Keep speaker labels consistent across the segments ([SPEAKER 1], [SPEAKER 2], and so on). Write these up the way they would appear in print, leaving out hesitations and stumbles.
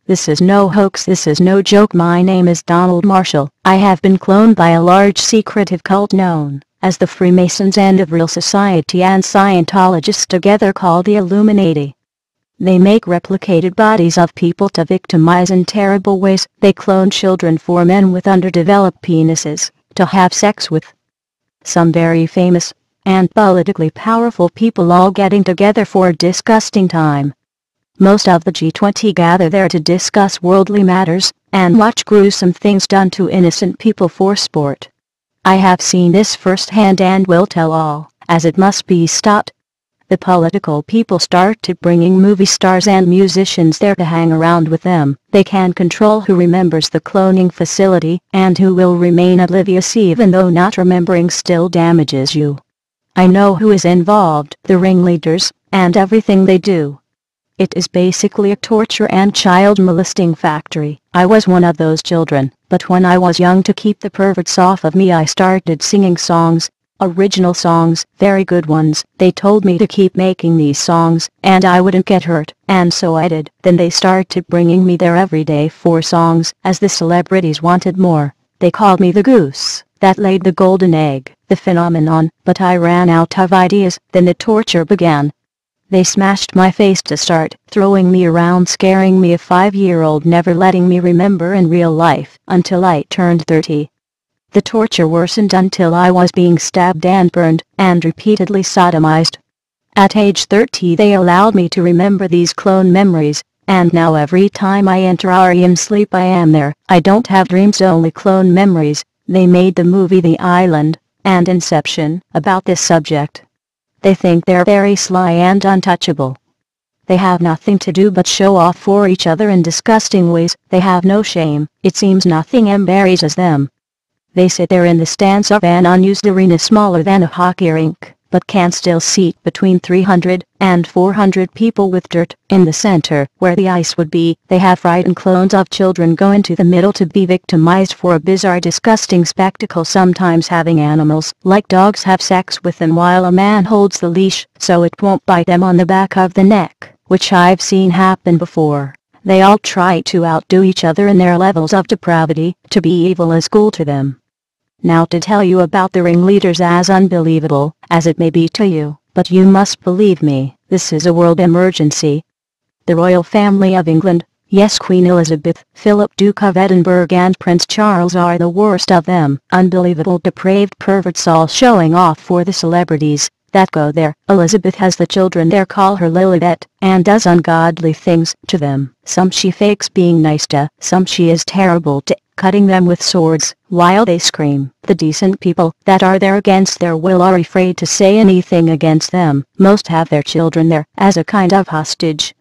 [SPEAKER 1] This is no hoax, this is no joke. My name is Donald Marshall. I have been cloned by a large secretive cult known as the Freemasons and of Real Society and Scientologists together called the Illuminati. They make replicated bodies of people to victimize in terrible ways. They clone children for men with underdeveloped penises to have sex with. Some very famous and politically powerful people all getting together for a disgusting time. Most of the G20 gather there to discuss worldly matters and watch gruesome things done to innocent people for sport. I have seen this firsthand and will tell all, as it must be stopped. The political people started bringing movie stars and musicians there to hang around with them. They can control who remembers the cloning facility and who will remain oblivious, even though not remembering still damages you. I know who is involved, the ringleaders, and everything they do. It is basically a torture and child molesting factory. I was one of those children, but when I was young, to keep the perverts off of me, I started singing songs. Original songs, very good ones. They told me to keep making these songs, and I wouldn't get hurt, and so I did. Then they started bringing me there every day for songs, as the celebrities wanted more. They called me the goose that laid the golden egg, the phenomenon, but I ran out of ideas. Then the torture began. They smashed my face to start, throwing me around, scaring me, a 5-year-old, never letting me remember in real life, until I turned 30. The torture worsened until I was being stabbed and burned, and repeatedly sodomized. At age 30 they allowed me to remember these clone memories, and now every time I enter REM sleep I am there. I don't have dreams, only clone memories. They made the movie The Island and Inception about this subject. They think they're very sly and untouchable. They have nothing to do but show off for each other in disgusting ways. They have no shame. It seems nothing embarrasses them. They sit there in the stands of an unused arena smaller than a hockey rink, but can still seat between 300 and 400 people with dirt in the center where the ice would be. They have frightened clones of children go into the middle to be victimized for a bizarre, disgusting spectacle, sometimes having animals like dogs have sex with them while a man holds the leash so it won't bite them on the back of the neck, which I've seen happen before. They all try to outdo each other in their levels of depravity. To be evil is cool to them. Now to tell you about the ringleaders, as unbelievable as it may be to you, but you must believe me, this is a world emergency. The royal family of England, yes, Queen Elizabeth, Philip, Duke of Edinburgh and Prince Charles are the worst of them. Unbelievable depraved perverts all showing off for the celebrities that go there. Elizabeth has the children there call her Lilibet, and does ungodly things to them. Some she fakes being nice to, some she is terrible to, cutting them with swords while they scream. The decent people that are there against their will are afraid to say anything against them. Most have their children there as a kind of hostage,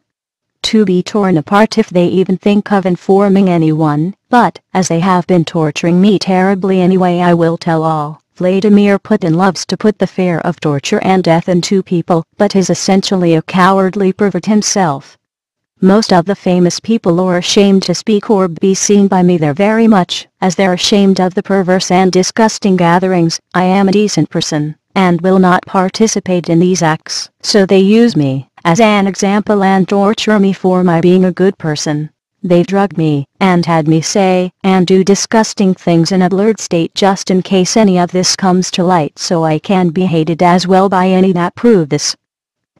[SPEAKER 1] to be torn apart if they even think of informing anyone. But, as they have been torturing me terribly anyway, I will tell all. Vladimir Putin loves to put the fear of torture and death into people, but is essentially a cowardly pervert himself. Most of the famous people are ashamed to speak or be seen by me there, very much as they're ashamed of the perverse and disgusting gatherings. I am a decent person, and will not participate in these acts, so they use me as an example and torture me for my being a good person. They drugged me, and had me say and do disgusting things in a blurred state just in case any of this comes to light, so I can be hated as well by any that prove this.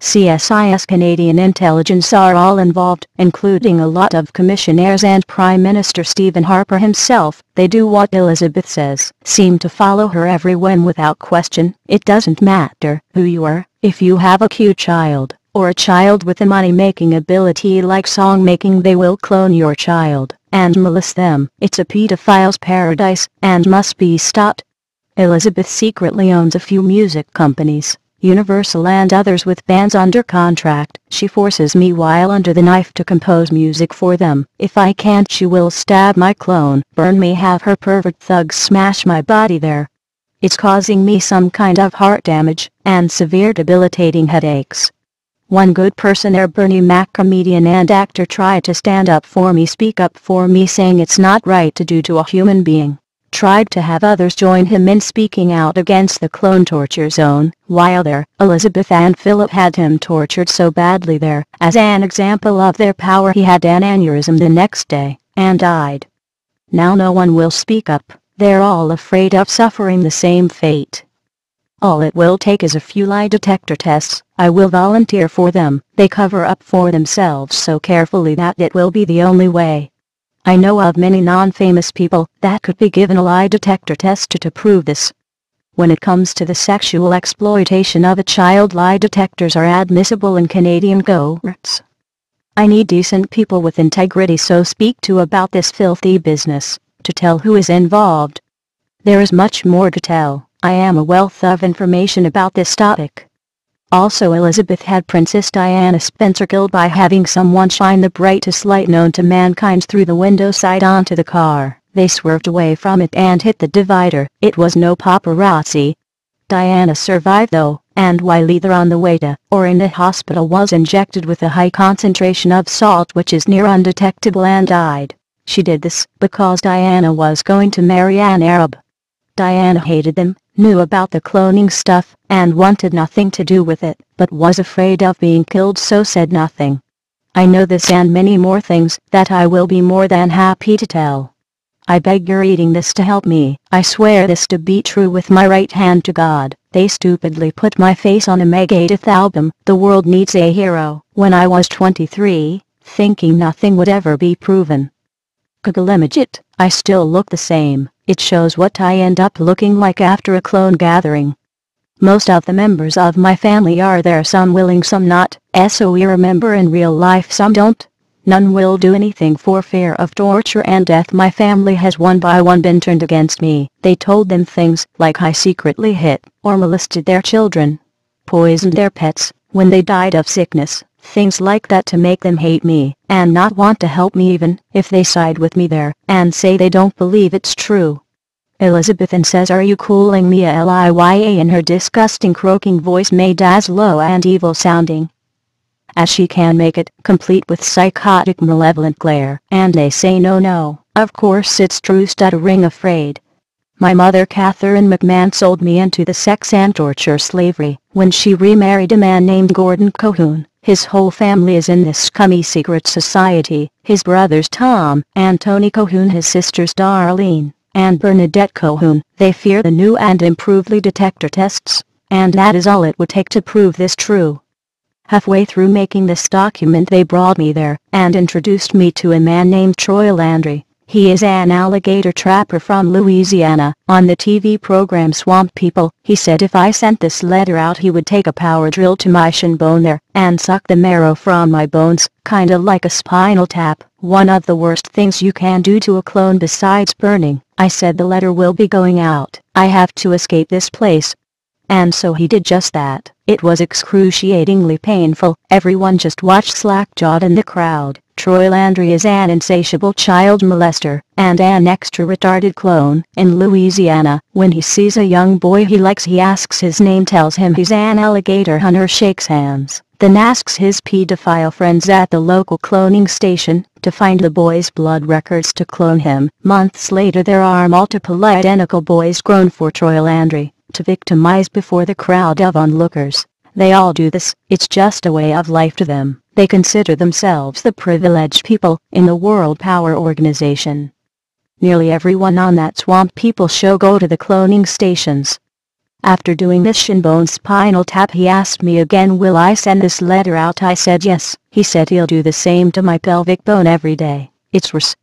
[SPEAKER 1] CSIS, Canadian intelligence, are all involved, including a lot of commissionaires and Prime Minister Stephen Harper himself. They do what Elizabeth says, seem to follow her every whim without question. It doesn't matter who you are, if you have a cute child, or a child with a money-making ability like song-making, they will clone your child and molest them. It's a pedophile's paradise, and must be stopped. Elizabeth secretly owns a few music companies, Universal and others, with bands under contract. She forces me while under the knife to compose music for them. If I can't, she will stab my clone, burn me, have her pervert thugs smash my body there. It's causing me some kind of heart damage and severe debilitating headaches. One good person there, Bernie Mac, comedian and actor, tried to stand up for me, speak up for me, saying it's not right to do to a human being. tried to have others join him in speaking out against the clone torture zone. While there, Elizabeth and Philip had him tortured so badly there. As an example of their power, he had an aneurysm the next day and died. Now no one will speak up. They're all afraid of suffering the same fate. All it will take is a few lie detector tests. I will volunteer for them. They cover up for themselves so carefully that it will be the only way. I know of many non-famous people that could be given a lie detector test to prove this. When it comes to the sexual exploitation of a child, lie detectors are admissible in Canadian courts. I need decent people with integrity, so speak to about this filthy business, to tell who is involved. There is much more to tell. I am a wealth of information about this topic. Also, Elizabeth had Princess Diana Spencer killed by having someone shine the brightest light known to mankind through the window side onto the car. They swerved away from it and hit the divider. It was no paparazzi. Diana survived though, and while either on the way to or in the hospital was injected with a high concentration of salt which is near undetectable and died. She did this because Diana was going to marry an Arab. Diana hated them, knew about the cloning stuff, and wanted nothing to do with it, but was afraid of being killed, so said nothing. I know this and many more things that I will be more than happy to tell. I beg your reading this to help me. I swear this to be true with my right hand to God. They stupidly put my face on a Megadeth album, The World Needs a Hero, when I was 23, thinking nothing would ever be proven. Google image it. I still look the same. It shows what I end up looking like after a clone gathering. Most of the members of my family are there, some willing, some not, so we remember in real life, some don't. None will do anything for fear of torture and death. My family has one by one been turned against me. They told them things like I secretly hit or molested their children, poisoned their pets when they died of sickness, things like that to make them hate me and not want to help me even if they side with me there and say they don't believe it's true. Elizabeth and says, "Are you cooling me?" Liya in her disgusting croaking voice, made as low and evil sounding as she can make it, complete with psychotic malevolent glare. And they say, "No, of course it's true, stuttering afraid. My mother Catherine McMahon sold me into the sex and torture slavery when she remarried a man named Gordon Colquhoun. His whole family is in this scummy secret society. His brothers Tom and Tony Colquhoun, his sisters Darlene and Bernadette Colquhoun. They fear the new and improved lie detector tests, and that is all it would take to prove this true." Halfway through making this document, they brought me there and introduced me to a man named Troy Landry. He is an alligator trapper from Louisiana. On the TV program Swamp People, he said if I sent this letter out, he would take a power drill to my shin bone there and suck the marrow from my bones, kinda like a spinal tap. One of the worst things you can do to a clone besides burning. I said the letter will be going out. I have to escape this place. And so he did just that. It was excruciatingly painful. Everyone just watched slack-jawed in the crowd. Troy Landry is an insatiable child molester and an extra-retarded clone. In Louisiana, when he sees a young boy he likes, he asks his name, tells him he's an alligator hunter, shakes hands, then asks his pedophile friends at the local cloning station to find the boy's blood records to clone him. Months later, there are multiple identical boys grown for Troy Landry to victimize before the crowd of onlookers. They all do this. It's just a way of life to them. They consider themselves the privileged people in the World Power Organization. Nearly everyone on that Swamp People show go to the cloning stations. After doing this shinbone spinal tap, he asked me again, will I send this letter out? I said yes. He said he'll do the same to my pelvic bone every day. It's worse.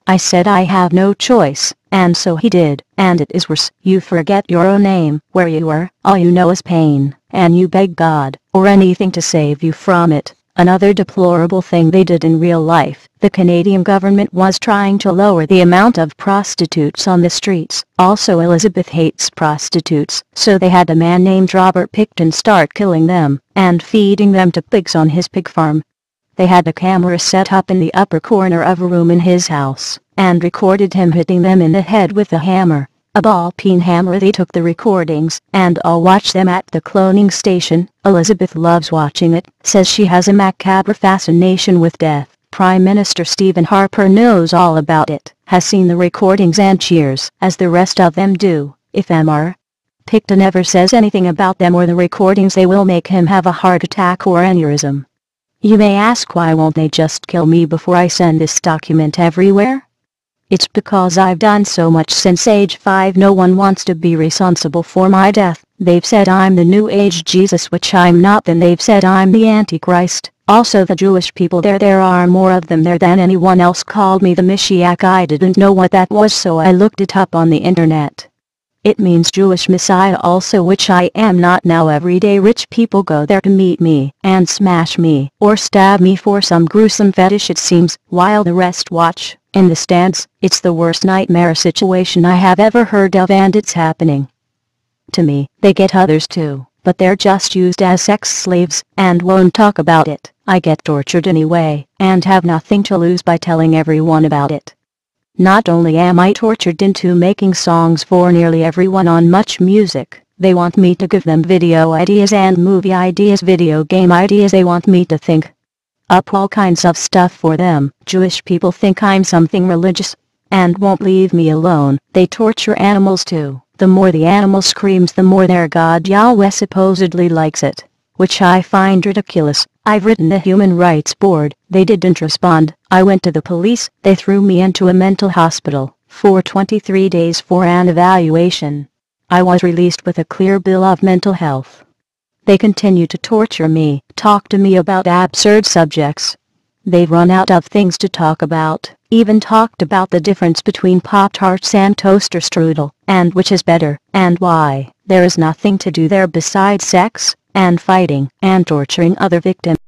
[SPEAKER 1] I said I have no choice, and so he did. And it is worse. You forget your own name, where you were, all you know is pain, and you beg God, or anything to save you from it. Another deplorable thing they did in real life, the Canadian government was trying to lower the amount of prostitutes on the streets. Also, Elizabeth hates prostitutes, so they had a man named Robert Picton start killing them and feeding them to pigs on his pig farm. They had a camera set up in the upper corner of a room in his house and recorded him hitting them in the head with a hammer, a ball-peen hammer. They took the recordings and all watched them at the cloning station. Elizabeth loves watching it, says she has a macabre fascination with death. Prime Minister Stephen Harper knows all about it, has seen the recordings and cheers as the rest of them do. If Mr. Pickton never says anything about them or the recordings, they will make him have a heart attack or aneurysm. You may ask, why won't they just kill me before I send this document everywhere? It's because I've done so much since age 5. No one wants to be responsible for my death. They've said I'm the New Age Jesus, which I'm not. Then they've said I'm the Antichrist. Also the Jewish people there are more of them there than anyone else, called me the Mashiach. I didn't know what that was, so I looked it up on the internet. It means Jewish Messiah also, which I am not. Now everyday rich people go there to meet me and smash me or stab me for some gruesome fetish, it seems, while the rest watch in the stands. It's the worst nightmare situation I have ever heard of, and it's happening to me. They get others too, but they're just used as sex slaves and won't talk about it. I get tortured anyway and have nothing to lose by telling everyone about it. Not only am I tortured into making songs for nearly everyone on Much Music, they want me to give them video ideas and movie ideas, video game ideas. They want me to think up all kinds of stuff for them. Jewish people think I'm something religious and won't leave me alone. They torture animals too. The more the animal screams, the more their God Yahweh supposedly likes it, which I find ridiculous. I've written the Human Rights Board. They didn't respond. I went to the police. They threw me into a mental hospital for 23 days for an evaluation. I was released with a clear bill of mental health. They continue to torture me, talk to me about absurd subjects. They've run out of things to talk about, even talked about the difference between Pop-Tarts and toaster strudel, and which is better, and why. There is nothing to do there besides sex, and fighting, and torturing other victims.